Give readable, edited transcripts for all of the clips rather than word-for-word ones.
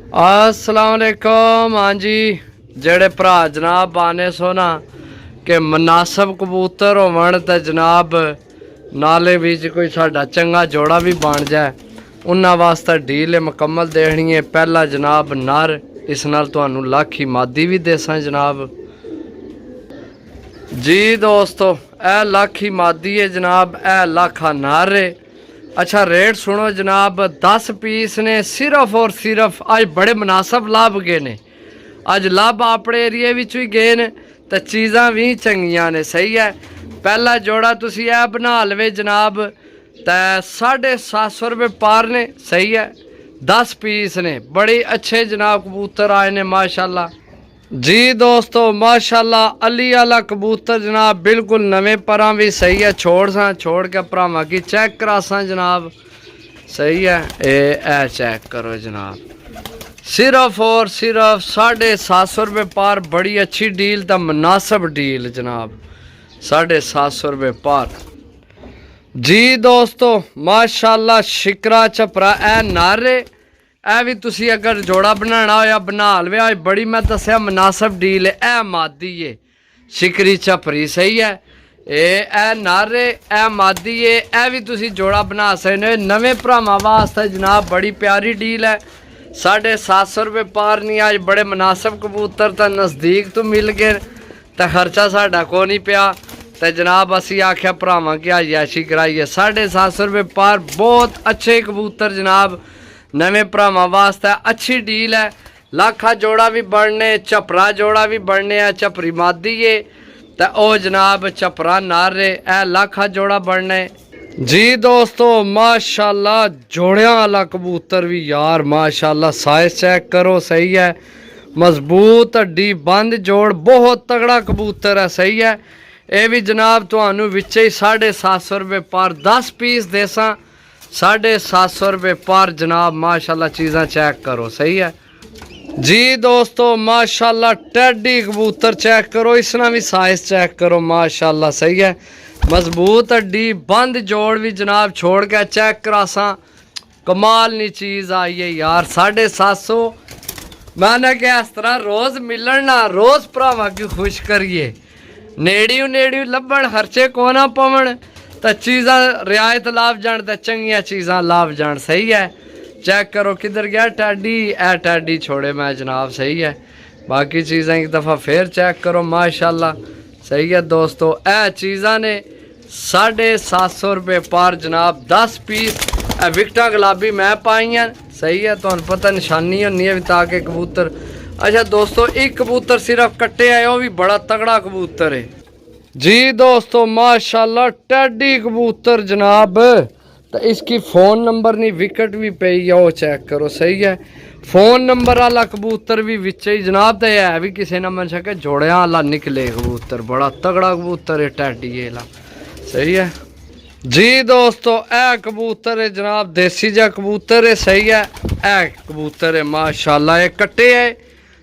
अस्सलाम वालेकुम। हाँ जी, जेड़े भरा जनाब आने सो ना कि मुनासिब कबूतर होवन ते जनाब नाले विच कोई साडा चंगा जोड़ा भी बन जाए, उन्हां वास्ते डील मुकम्मल देनी है। पहला जनाब नर, इस नाल तुहानू लाखी मादी भी देसां जनाब जी। दोस्तों ए लाखी मादी है जनाब, ए लाखा नर है। अच्छा रेट सुनो जनाब, 10 पीस ने सिर्फ और सिर्फ अज बड़े मुनासिब लाभ गए ने। अज लाभ अपने एरिए भी गए ने तो चीज़ां भी चंगियां ने। सही है। पहला जोड़ा तुसी ए बना लवे जनाब तो 750 रुपये पार ने। सही है। 10 पीस ने, बड़े अच्छे जनाब कबूतर आए ने माशाल्लाह जी। दोस्तों माशाल्लाह अली वाला कबूतर जनाब बिल्कुल नवे परा भी सही है। छोड़ के भरावां की चेक करासा जनाब। सही है। ए चेक करो जनाब, सिर्फ और सिर्फ 750 रुपये पार। बड़ी अच्छी डील तो मुनासिब डील जनाब, 750 रुपये पार जी। दोस्तों माशाल्लाह शिकरा चपरा ए नारे ए भी तुसी अगर जोड़ा बनाना होया बना लवे। अज बड़ी मैं दसिया मुनासिब डील है। ए मादी है शिकरी चपरी। सही है। ए नारे ए मादी है। ए भी तुसी जोड़ा बना सकते। नवे भरावां वास्ते जनाब बड़ी प्यारी डील है। 750 रुपये पार नहीं। अज बड़े मुनासिब कबूतर तो नज़दीक तो मिल गए तो खर्चा साडा को नहीं पिया तो जनाब असी आख्या भरावां की अयाशी कराइए। 750 रुपये पार बहुत अच्छे कबूतर जनाब, नवे भरावां वास्ते अच्छी डील है। लाखा जोड़ा भी बढ़ने, चपरा जोड़ा भी बढ़ने है। चपरी मादी है तो ओ जनाब चपरा नारे ए लाखा जोड़ा बढ़ने जी। दोस्तों माशाल्लाह जोड़ियां वाला कबूतर भी यार माशाल्लाह, साइज चेक करो। सही है। मजबूत हड्डी बंद जोड़, बहुत तगड़ा कबूतर है। सही है। ये भी जनाब तुहानू विचे ही 750 रुपये पार 10 पीस देसा। 750 रुपये पार जनाब माशाल्लाह, चीज़ां चेक करो। सही है जी। दोस्तों माशाल्लाह टेडी कबूतर चेक करो, इसना भी साइज चेक करो माशाल्लाह। सही है। मजबूत हड्डी बंद जोड़ भी जनाब, छोड़ के चेक करासा कमाल नी चीज़ आई है यार। 750 मैंने क्या इस तरह रोज़ मिलन ना, रोज़ भरावां की खुश करिए। नेड़ियों लभण, खर्चे को ना पवन तो चीज़ां रियायत लाभ जान तो चंगिया चीज़ां लाभ जान। सही है। चेक करो किधर गया टैडी, ए टैडी छोड़े मैं जनाब। सही है। बाकी चीज़ां एक दफ़ा फिर चेक करो माशाल्लाह। सही है। दोस्तों ए चीज़ां ने 750 रुपये पार जनाब 10 पीस। विकटा गुलाबी मैं पाइयां। सही है। तो पता निशानी होनी है ताकि कबूतर। अच्छा दोस्तों एक कबूतर सिर्फ कट्टे आए, वो भी बड़ा तगड़ा कबूतर है जी। दोस्तों माशाल्लाह टेडी कबूतर जनाब, तो इसकी फ़ोन नंबर नहीं विकेट भी पई है, वो चेक करो। सही है। फ़ोन नंबर वाला कबूतर भी विच ही जनाब, तो है भी किसी ने मन सके जोड़ियां वाला निकले कबूतर, बड़ा तगड़ा कबूतर है टेडी वाला। सही है जी। दोस्तों ए कबूतर है जनाब, देसी जा कबूतर है। सही है। ए कबूतर है माशाल्लाह, ये कट्टे है।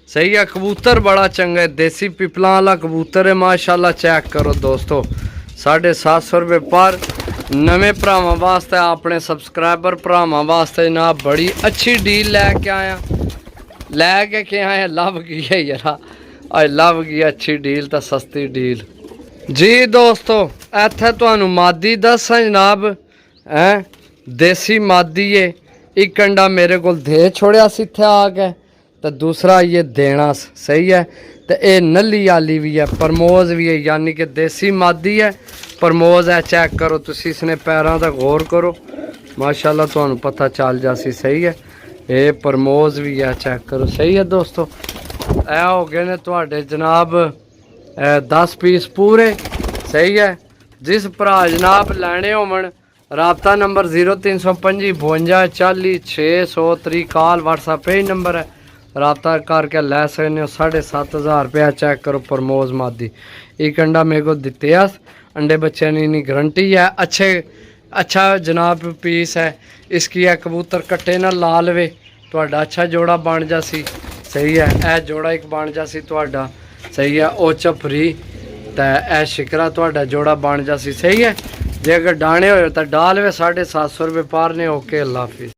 सही है। कबूतर बड़ा चंगा है, देसी पिपला वाला कबूतर है माशाल्लाह। चेक करो दोस्तों 750 रुपये पर नवे भरावां वास्ते, अपने सबसक्राइबर भरावां वास्ते जनाब बड़ी अच्छी डील लैके आया। लैके आया लभ गई है यार, अज लभ गई अच्छी डील तो सस्ती डील जी। दोस्तों इत्थे तुहानू मादी दसां जनाब, देसी मादी है। एक कंडा मेरे को दे छोड़िया इत्थे आके, तो दूसरा ये देना। सही है। तो ये नली आली भी है, प्रमोज भी है, यानी कि देसी मादी है, प्रमोज है। चेक करो तुसी इसने पैरों का गौर करो माशाल्लाह, तुहानू पता चल जासी। सही है। ये प्रमोज भी है, चेक करो। सही है। दोस्तों ए हो गए ने तुहाडे जनाब 10 पीस पूरे। सही है। जिस भरा जनाब लैने होवन राबता नंबर 0325 52 40 603 कॉल व्हाट्सएप ही नंबर है, राबता करके लै सकते हो। 7,500 रुपया। चेक करो प्रमोज मादी, एक अंडा मेरे को दिते अंडे बच्चे नहीं गारंटी है। अच्छा जनाब पीस है इसकी। है कबूतर कट्टे ना ला लवे तो अच्छा जोड़ा बन जासी। सही है। ए जोड़ा एक बन जासी तो। सही है। ओ चपरी तो ए शिकरा तो जोड़ा बन जासी। सही है। जे अगर डाने हो तो डाल वे 750 रुपये पार ने। ओके अल्लाह हाफिज़।